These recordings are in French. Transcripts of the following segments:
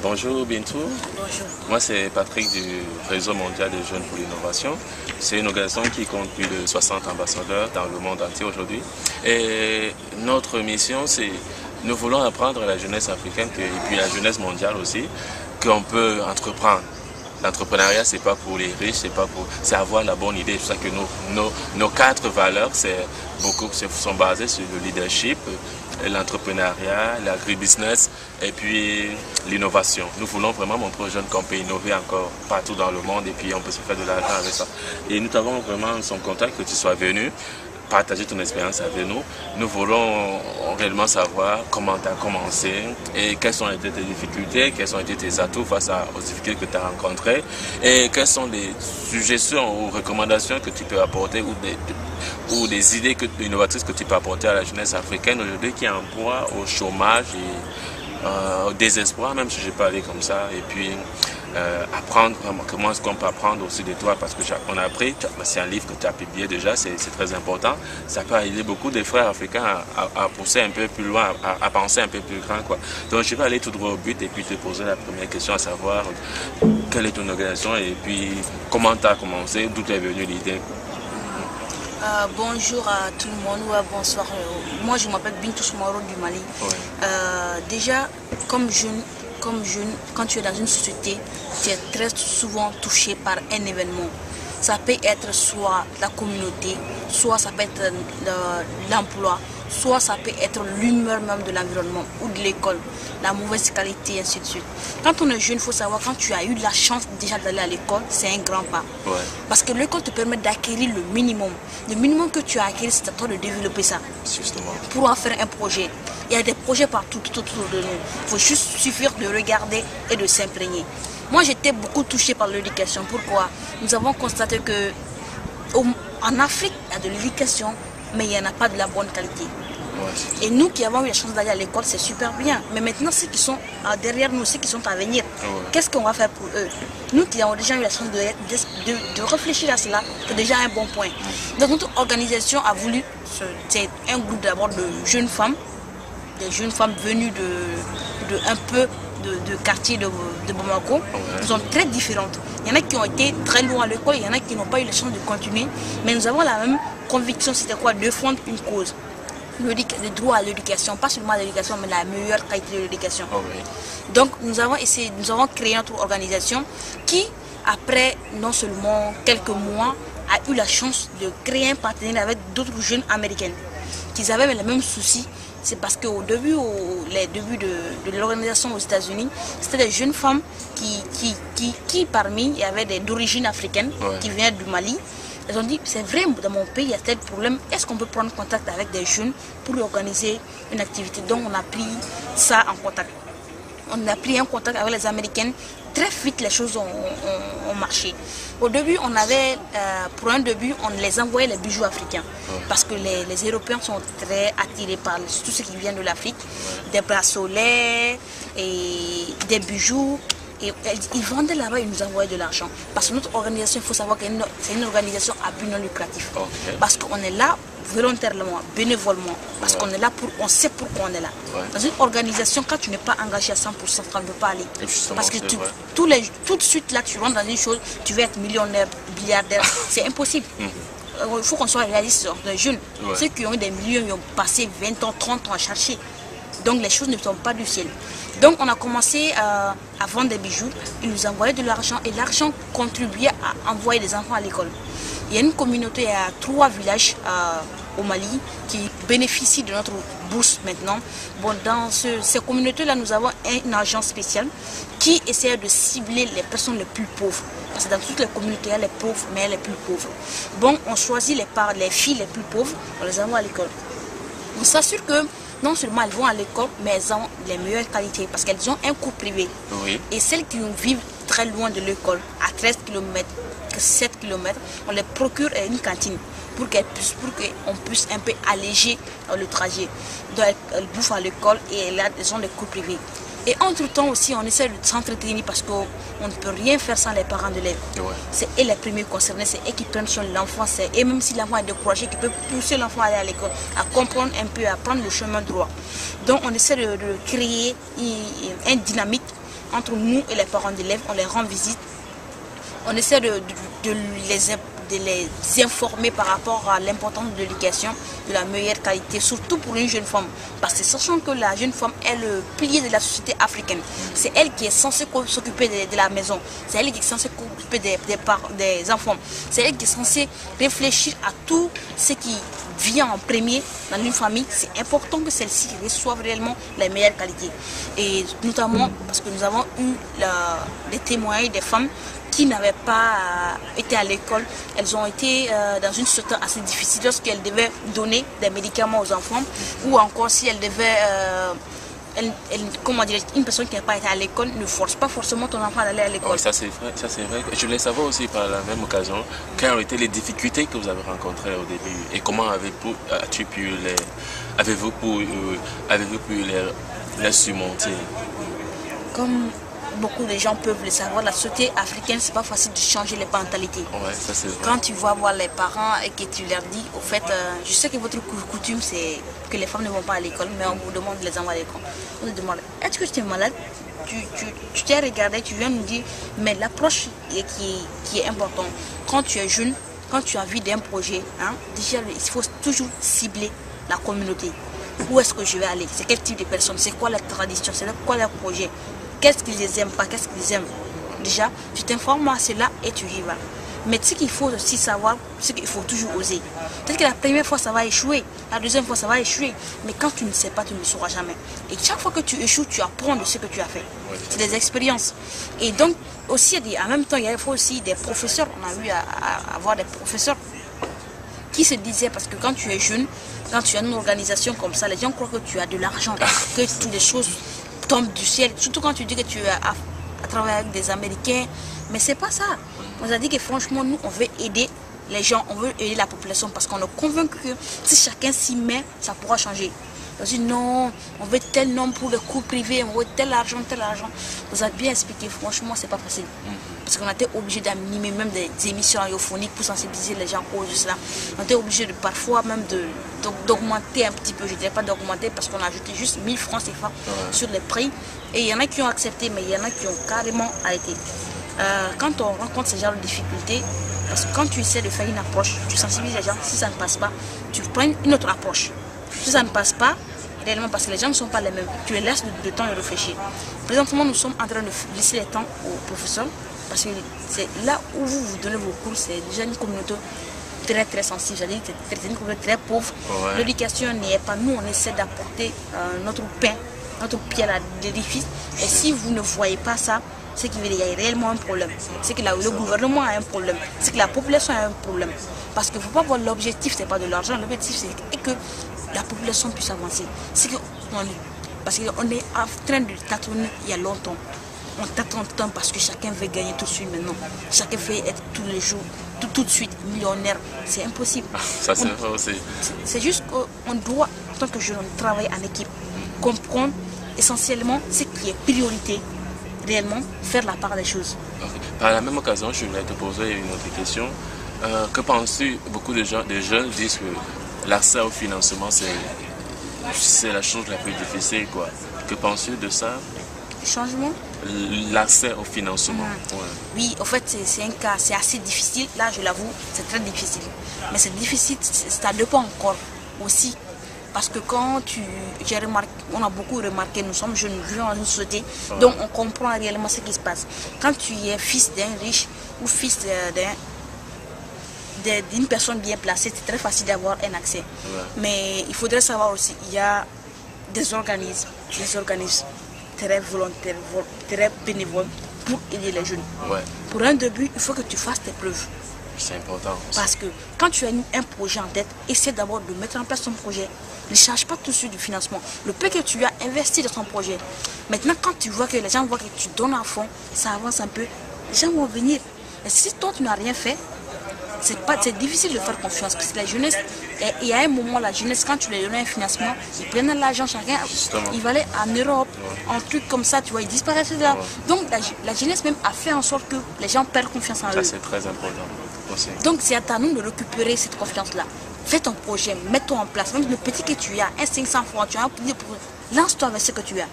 Bonjour Bintou. Bonjour. Moi c'est Patrick du Réseau mondial des jeunes pour l'innovation. C'est une organisation qui compte plus de 60 ambassadeurs dans le monde entier aujourd'hui. Et notre mission c'est, nous voulons apprendre à la jeunesse africaine et puis à la jeunesse mondiale aussi qu'on peut entreprendre. L'entrepreneuriat, c'est pas pour les riches, c'est avoir la bonne idée. C'est pour ça que nos 4 valeurs, sont basées sur le leadership, l'entrepreneuriat, l'agribusiness et puis l'innovation. Nous voulons vraiment montrer aux jeunes qu'on peut innover encore partout dans le monde et puis on peut se faire de l'argent avec ça. Et nous avons vraiment son contact que tu sois venu partager ton expérience avec nous. Nous voulons réellement savoir comment tu as commencé et quelles ont été tes difficultés, quels ont été tes atouts face aux difficultés que tu as rencontrées et quelles sont les suggestions ou recommandations que tu peux apporter ou des idées innovatrices que tu peux apporter à la jeunesse africaine aujourd'hui qui est en proie au chômage et au désespoir, même si je peux aller comme ça. Et puis apprendre vraiment comment est-ce qu'on peut apprendre aussi de toi, parce que on a appris, c'est un livre que tu as publié déjà, c'est très important. Ça peut aider beaucoup de frères africains à pousser un peu plus loin, à penser un peu plus grand, quoi. Donc je vais aller tout droit au but et puis te poser la première question, à savoir quelle est ton organisation et puis comment tu as commencé, d'où est venue l'idée. Bonjour à tout le monde, bonsoir. Moi je m'appelle Bintou Soumaro du Mali. Ouais. Déjà, comme jeune, quand tu es dans une société, tu es très souvent touché par un événement. Ça peut être soit la communauté, soit ça peut être l'emploi, soit ça peut être l'humeur même de l'environnement ou de l'école, la mauvaise qualité, ainsi de suite. Quand on est jeune, il faut savoir, quand tu as eu la chance déjà d'aller à l'école, c'est un grand pas. Ouais. Parce que l'école te permet d'acquérir le minimum. Le minimum que tu as acquis, c'est à toi de développer ça. Justement. Pour en faire un projet. Il y a des projets partout, tout autour de nous. Il faut juste suffire de regarder et de s'imprégner. Moi, j'étais beaucoup touchée par l'éducation. Pourquoi? Nous avons constaté que en Afrique, il y a de l'éducation, mais il n'y en a pas de la bonne qualité. Ouais. Et nous qui avons eu la chance d'aller à l'école, c'est super bien. Mais maintenant, ceux qui sont derrière nous, ceux qui sont à venir, ouais, qu'est-ce qu'on va faire pour eux? Nous qui avons déjà eu la chance de réfléchir à cela, c'est déjà un bon point. Donc notre organisation a voulu, c'est un groupe d'abord de jeunes femmes, des jeunes femmes venues de un peu de quartier de Bamako. Elles sont très différentes. Il y en a qui ont été très loin à l'école, il y en a qui n'ont pas eu la chance de continuer. Mais nous avons la même conviction, c'était quoi? De défendre une cause. Le droit à l'éducation, pas seulement à l'éducation, mais la meilleure qualité de l'éducation. Okay. Donc nous avons créé notre organisation qui, après non seulement quelques mois, a eu la chance de créer un partenariat avec d'autres jeunes américaines qui avaient les mêmes soucis. C'est parce qu'au début, les débuts de l'organisation aux États-Unis, c'était des jeunes femmes qui parmi, il y avait d'origine africaine, ouais, qui venaient du Mali. Elles ont dit, c'est vrai, dans mon pays, il y a tel problème, est-ce qu'on peut prendre contact avec des jeunes pour organiser une activité? Donc on a pris ça en contact. On a pris un contact avec les Américaines. Très vite, les choses ont marché. Au début, pour un début, on les envoyait les bijoux africains. Parce que les Européens sont très attirés par tout ce qui vient de l'Afrique. Des bracelets, et des bijoux. Et ils vendaient là-bas, ils nous envoyaient de l'argent. Parce que notre organisation, il faut savoir que c'est une organisation à but non lucratif. Okay. Parce qu'on est là volontairement, bénévolement. Parce ouais, qu'on est là on sait pourquoi on est là. Ouais. Dans une organisation, quand tu n'es pas engagé à 100%, tu ne peux pas aller. Parce que tout de suite, là, tu rentres dans une chose, tu veux être millionnaire, milliardaire. C'est impossible. Il faut qu'on soit réaliste sur les jeunes. Ouais. Ceux qui ont eu des millions, ils ont passé 20 ans, 30 ans à chercher. Donc les choses ne sont pas du ciel. Donc on a commencé à vendre des bijoux, ils nous envoyaient de l'argent et l'argent contribuait à envoyer des enfants à l'école. Il y a une communauté, il y a 3 villages au Mali qui bénéficient de notre bourse maintenant. Bon, dans ces communautés-là, nous avons un agent spécial qui essaie de cibler les personnes les plus pauvres. Parce que dans toutes les communautés, il y a les pauvres, mais il y a les plus pauvres. Bon, on choisit les filles les plus pauvres, on les envoie à l'école. On s'assure que non seulement elles vont à l'école, mais elles ont les meilleures qualités parce qu'elles ont un cours privé. Oui. Et celles qui vivent très loin de l'école, à 13 km, 7 km, on les procure une cantine pour qu'on puisse un peu alléger le trajet. Donc elles bouffent à l'école et elles ont les cours privés. Et entre-temps aussi, on essaie de s'entretenir parce qu'on ne peut rien faire sans les parents de l'élève. Ouais. C'est eux les premiers concernés, c'est eux qui prennent soin de l'enfant. Et même si l'enfant est découragé, qui peut pousser l'enfant à aller à l'école, à comprendre un peu, à prendre le chemin droit. Donc on essaie de créer une dynamique entre nous et les parents d'élèves, on les rend visite. On essaie de les informer par rapport à l'importance de l'éducation de la meilleure qualité, surtout pour une jeune femme. Parce que sachant que la jeune femme est le pilier de la société africaine, c'est elle qui est censée s'occuper de la maison, c'est elle qui est censée s'occuper des enfants, c'est elle qui est censée réfléchir à tout ce qui vient en premier dans une famille. C'est important que celle-ci reçoive réellement les meilleures qualités. Et notamment parce que nous avons eu des témoignages des femmes qui n'avaient pas été à l'école. Elles ont été dans une situation assez difficile lorsqu'elles devaient donner des médicaments aux enfants, ou encore si elles devaient, comment dire, une personne qui n'a pas été à l'école ne force pas forcément ton enfant d'aller à l'école. Oui, ça c'est vrai. Je voulais savoir aussi par la même occasion, quelles ont été les difficultés que vous avez rencontrées au début et comment avez-vous pu les surmonter? Comme beaucoup de gens peuvent le savoir, la société africaine, c'est pas facile de changer les mentalités. Ouais, ça c'est vrai. Quand tu vas voir les parents et que tu leur dis, au fait, je sais que votre coutume c'est que les femmes ne vont pas à l'école, mais on vous demande de les envoyer à l'école. On te demande, est-ce que tu es malade? Tu t'es regardé, tu viens nous dire, mais l'approche qui est importante. Quand tu es jeune, quand tu as envie d'un projet, hein, déjà il faut toujours cibler la communauté. Où est-ce que je vais aller? C'est quel type de personne? C'est quoi la tradition? C'est quoi leur projet? Qu'est-ce qu'ils aiment pas? Qu'est-ce qu'ils aiment? Déjà, tu t'informes à cela et tu y vas. Mais ce qu'il faut aussi savoir, c'est qu'il faut toujours oser. Peut-être que la première fois, ça va échouer. La deuxième fois, ça va échouer. Mais quand tu ne sais pas, tu ne sauras jamais. Et chaque fois que tu échoues, tu apprends de ce que tu as fait. C'est des expériences. Et donc, aussi, en même temps, il faut aussi des professeurs. On a eu à avoir des professeurs qui se disaient, parce que quand tu es jeune, quand tu as une organisation comme ça, les gens croient que tu as de l'argent, que toutes les choses tombent du ciel. Surtout quand tu dis que tu as à travailler avec des Américains. Mais c'est pas ça. On a dit que franchement, nous, on veut aider les gens, on veut aider la population parce qu'on est convaincu que si chacun s'y met, ça pourra changer. On dit non, on veut tel nombre pour le cours privé, on veut tel argent, tel argent. On a bien expliqué, franchement, c'est pas facile. Parce qu'on a été obligé d'animer même des émissions radiophoniques pour sensibiliser les gens au cela. On était obligé de parfois même d'augmenter un petit peu, je ne dirais pas d'augmenter parce qu'on a ajouté juste 1000 francs CFA sur les prix. Et il y en a qui ont accepté, mais il y en a qui ont carrément arrêté. Quand on rencontre ce genre de difficultés, parce que quand tu essaies de faire une approche, tu sensibilises les gens, si ça ne passe pas, tu prends une autre approche. Si ça ne passe pas, réellement parce que les gens ne sont pas les mêmes, tu les laisses le temps de réfléchir. Présentement, nous sommes en train de laisser le temps aux professeurs, parce que c'est là où vous donnez vos cours, c'est déjà une communauté très très sensible, c'est-à-dire c'est une communauté très pauvre. Ouais. L'éducation n'y est pas, nous on essaie d'apporter notre pain, notre pierre à l'édifice, et si vous ne voyez pas ça, c'est qu'il y a réellement un problème. C'est que le gouvernement a un problème. C'est que la population a un problème. Parce qu'il ne faut pas voir l'objectif, ce n'est pas de l'argent. L'objectif, c'est que la population puisse avancer. Parce qu'on est en train de tâtonner il y a longtemps. On tâtonne parce que chacun veut gagner tout de suite maintenant. Chacun veut être tous les jours, tout de suite millionnaire. C'est impossible. Ça, c'est vrai aussi. C'est juste qu'on doit, en tant que jeune, travailler en équipe. Comprendre essentiellement ce qui est priorité. Réellement faire la part des choses. Okay. Par la même occasion, je voulais te poser une autre question. Que penses-tu? Beaucoup de jeunes disent que l'accès au financement, c'est la chose la plus difficile, quoi. Que penses-tu de ça? Changement? L'accès au financement. Ouais. Oui, en fait, c'est un cas, c'est assez difficile. Là, je l'avoue, c'est très difficile. Mais c'est difficile, ça dépend encore aussi. Parce que quand j'ai remarqué, on a beaucoup remarqué, nous sommes jeunes, nous vivons dans une société, donc on comprend réellement ce qui se passe. Quand tu es fils d'un riche ou fils d'une personne bien placée, c'est très facile d'avoir un accès. Ouais. Mais il faudrait savoir aussi, il y a des organismes très volontaires, très bénévoles pour aider les jeunes. Ouais. Pour un début, il faut que tu fasses tes preuves. C'est important. Parce que quand tu as un projet en tête, essaie d'abord de mettre en place ton projet. Ne charge pas tout de suite du financement. Le peu que tu as investi dans ton projet. Maintenant, quand tu vois que les gens voient que tu donnes à fond, ça avance un peu, les gens vont venir. Et si toi, tu n'as rien fait, c'est difficile de faire confiance. Parce que la jeunesse, il y a un moment, la jeunesse, quand tu leur donnes un financement, ils prennent l'argent chacun, ils vont aller en Europe, un truc comme ça, tu vois, ils disparaissent de là. Ouais. Donc, la jeunesse même a fait en sorte que les gens perdent confiance en eux. Ça, c'est très important aussi. Donc, c'est à nous de récupérer cette confiance-là. Fais ton projet, mets-toi en place. Même le petit que tu as, un 500 francs, tu as un petit projet, lance-toi avec ce que tu as.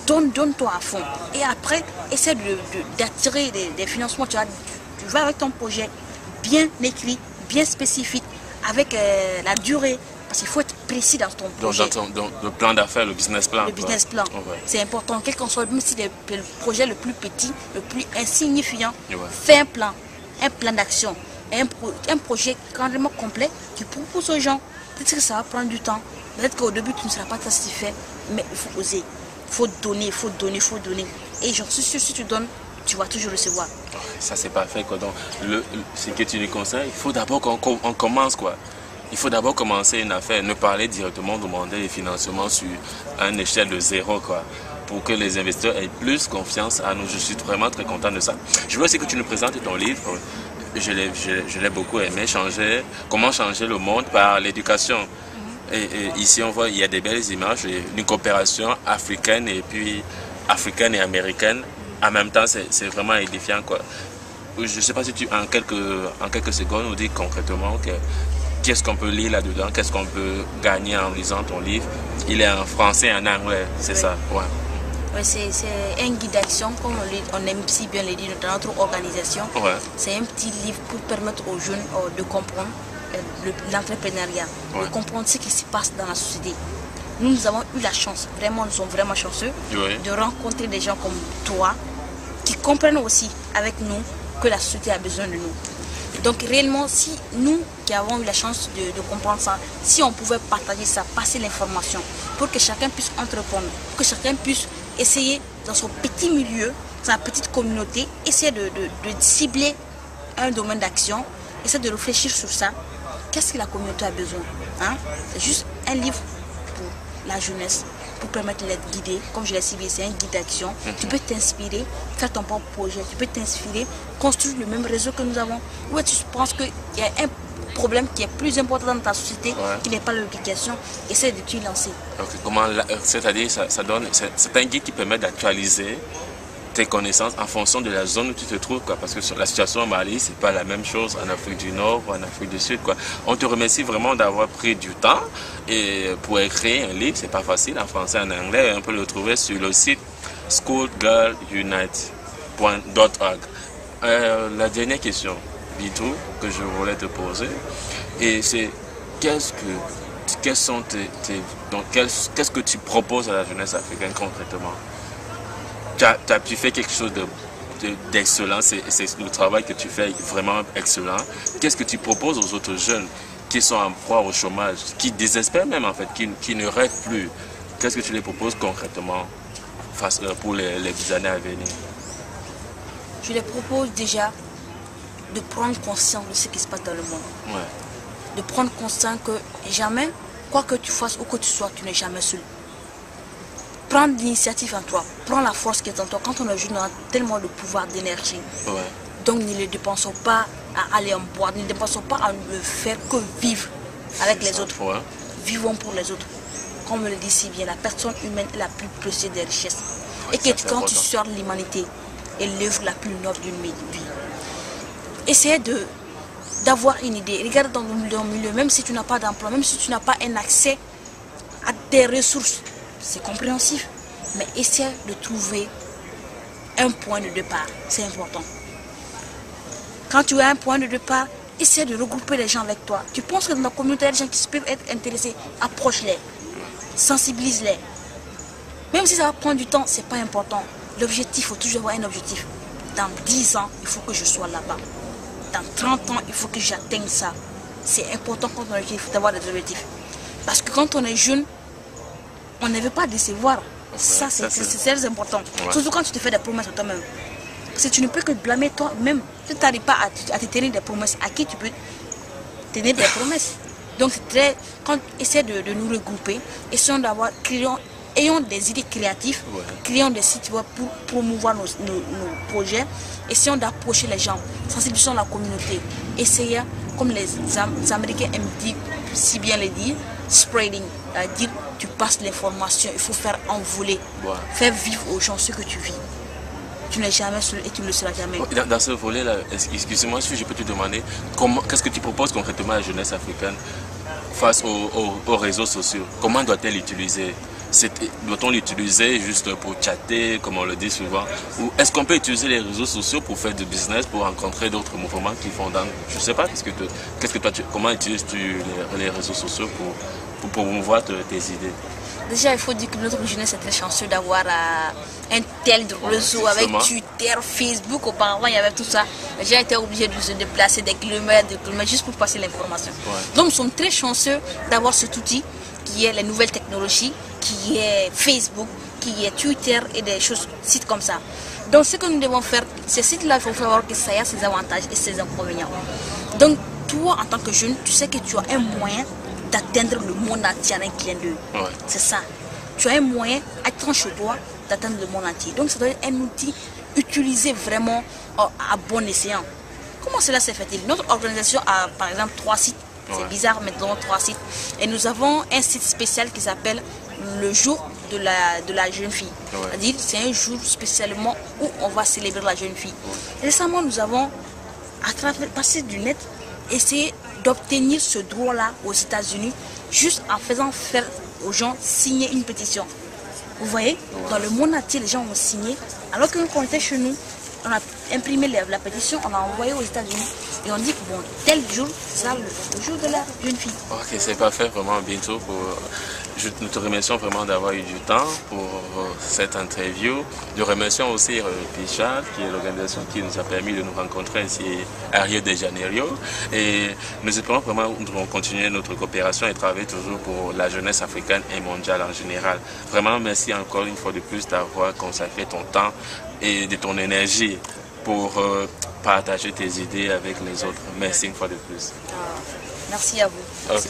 donne-toi à fond. Et après, essaie d'attirer des financements. Tu vas avec ton projet bien écrit, bien spécifique, avec la durée. Parce qu'il faut être précis dans ton projet. Dans le plan d'affaires, le business plan. Le business plan, c'est important. Quel qu'en soit, même si c'est le projet le plus petit, le plus insignifiant, fais un plan d'action, un projet carrément complet. Tu proposes aux gens. Peut-être que ça va prendre du temps. Peut-être qu'au début, tu ne seras pas satisfait. Mais il faut oser. Il faut donner, il faut donner, il faut donner. Et j'en suis sûr, si tu donnes, tu vas toujours recevoir. Ça, c'est parfait, quoi. Donc, ce que tu nous conseilles, il faut d'abord qu'on commence, quoi. Il faut d'abord commencer une affaire, ne parler directement, demander les financements sur une échelle de 0, quoi, pour que les investisseurs aient plus confiance à nous. Je suis vraiment très content de ça. Je veux aussi que tu nous présentes ton livre. Je l'ai beaucoup aimé, comment changer le monde par l'éducation. Et ici, on voit, il y a des belles images, une coopération africaine et américaine. En même temps, c'est vraiment édifiant, quoi. Je ne sais pas si tu, en quelques secondes, nous dis concrètement qu'est-ce qu'on peut lire là-dedans, qu'est-ce qu'on peut gagner en lisant ton livre. Il est en français et en anglais, c'est ça? Ouais. Ouais, c'est un guide d'action, comme on aime si bien le dire dans notre organisation. Ouais. C'est un petit livre pour permettre aux jeunes de comprendre l'entrepreneuriat, de comprendre ce qui se passe dans la société. Nous avons eu la chance, vraiment, nous sommes vraiment chanceux de rencontrer des gens comme toi qui comprennent aussi avec nous que la société a besoin de nous. Donc réellement, si nous qui avons eu la chance de comprendre ça, si on pouvait partager ça, passer l'information pour que chacun puisse entreprendre, pour que chacun puisse essayer dans son petit milieu, dans sa petite communauté, essayer de cibler un domaine d'action, essayer de réfléchir sur ça. Qu'est-ce que la communauté a besoin, hein? C'est juste un livre pour la jeunesse, pour permettre d'être guidé. Comme je l'ai ciblé, c'est un guide d'action. Tu peux t'inspirer, faire ton propre projet, tu peux t'inspirer, construire le même réseau que nous avons. Ou tu penses qu'il y a un problème qui est plus important dans ta société, qui n'est pas l'éducation, essaie de t'y lancer. C'est-à-dire, c'est un guide qui permet d'actualiser tes connaissances en fonction de la zone où tu te trouves, quoi. Parce que la situation au Mali, c'est pas la même chose en Afrique du Nord ou en Afrique du Sud, quoi. On te remercie vraiment d'avoir pris du temps et pour écrire un livre, c'est pas facile en français, en anglais. On peut le trouver sur le site schoolgirlunite.org. La dernière question, Bintou, que je voulais te poser, et c'est qu'est-ce que tu proposes à la jeunesse africaine concrètement? Tu fais quelque chose d'excellent, c'est le travail que tu fais vraiment excellent. Qu'est-ce que tu proposes aux autres jeunes qui sont en proie au chômage, qui désespèrent même en fait, qui ne rêvent plus? Qu'est-ce que tu les proposes concrètement pour les années à venir? Je les propose déjà de prendre conscience de ce qui se passe dans le monde. De prendre conscience que jamais, quoi que tu fasses ou que tu sois, tu n'es jamais seul. Prendre l'initiative en toi, prends la force qui est en toi. Quand on est jeune, on a tellement de pouvoir, d'énergie. Donc ne le dépensons pas à aller en boîte, ne dépensons pas à ne faire que vivre avec les autres. Vivons pour les autres. Comme on le dit si bien, la personne humaine est la plus précieuse des richesses. Et que quand tu sors de l'humanité, est l'œuvre la plus noble d'une vie. Essayez d'avoir une idée. Regarde dans le milieu, même si tu n'as pas d'emploi, même si tu n'as pas un accès à des ressources, c'est compréhensif, mais essaie de trouver un point de départ, c'est important. Quand tu as un point de départ, essaie de regrouper les gens avec toi. Tu penses que dans la communauté, il y a des gens qui peuvent être intéressés, approche-les, sensibilise-les. Même si ça va prendre du temps, c'est pas important. L'objectif, il faut toujours avoir un objectif. Dans 10 ans, il faut que je sois là-bas. Dans 30 ans, il faut que j'atteigne ça. C'est important quand on est jeune, il faut avoir des objectifs. Parce que quand on est jeune, on ne veut pas décevoir. Ça, c'est très important. Surtout quand tu te fais des promesses à toi-même. Parce que tu ne peux que blâmer toi-même. Si tu n'arrives pas à te tenir des promesses, à qui tu peux tenir des promesses? Donc, c'est très. Quand essaie de nous regrouper, essayons d'avoir. Ayons des idées créatives, créons des sites web pour promouvoir nos projets, essayons d'approcher les gens, sensibilisons la communauté, essayons, comme les Américains aiment dire, si bien le dire, spreading, dire tu passes l'information, il faut faire envoler, faire vivre aux gens ce que tu vis. Tu n'es jamais seul et tu ne le seras jamais. Dans ce volet-là, excusez-moi si je peux te demander, qu'est-ce que tu proposes concrètement à la jeunesse africaine face aux réseaux sociaux? Comment doit-elle l'utiliser? doit-on l'utiliser juste pour chatter, comme on le dit souvent, ou est-ce qu'on peut utiliser les réseaux sociaux pour faire du business, pour rencontrer d'autres mouvements qui font dans... Je ne sais pas, comment utilises-tu les réseaux sociaux pour promouvoir tes idées? Déjà, il faut dire que notre jeunesse est très chanceux d'avoir un tel réseau avec Twitter, Facebook. Auparavant, il y avait tout ça. Les gens étaient obligés de se déplacer des kilomètres, juste pour passer l'information. Donc, nous sommes très chanceux d'avoir cet outil qui est les nouvelles technologies, qui est Facebook, qui est Twitter et des choses, sites comme ça. Donc, ce que nous devons faire, ces sites-là, il faut savoir que ça a ses avantages et ses inconvénients. Donc, toi, en tant que jeune, tu sais que tu as un moyen d'atteindre le monde entier en un clin d'œil. C'est ça. Tu as un moyen, être chez toi, d'atteindre le monde entier. Donc, ça doit être un outil utilisé vraiment à bon escient. Comment cela s'est fait-il? Notre organisation a, par exemple, 3 sites. C'est bizarre, mais nous avons 3 sites. Et nous avons un site spécial qui s'appelle le jour de la jeune fille. C'est-à-dire, c'est un jour spécialement où on va célébrer la jeune fille. Récemment, nous avons, à travers passer du net, essayé d'obtenir ce droit-là aux États-Unis, juste en faisant faire aux gens signer une pétition. Vous voyez, dans le monde entier, les gens ont signé. Alors que nous, quand on était chez nous, on a imprimé la pétition, on a envoyé aux États-Unis et on dit que bon, tel jour, c'est le jour de la jeune fille. Ok, c'est parfait, vraiment bientôt. Nous te remercions vraiment d'avoir eu du temps pour cette interview. Nous remercions aussi Pichard, qui est l'organisation qui nous a permis de nous rencontrer ici à Rio de Janeiro. Et nous espérons vraiment continuer notre coopération et travailler toujours pour la jeunesse africaine et mondiale en général. Vraiment, merci encore une fois de plus d'avoir consacré ton temps et de ton énergie pour partager tes idées avec les autres. Merci une fois de plus. Merci à vous. Merci.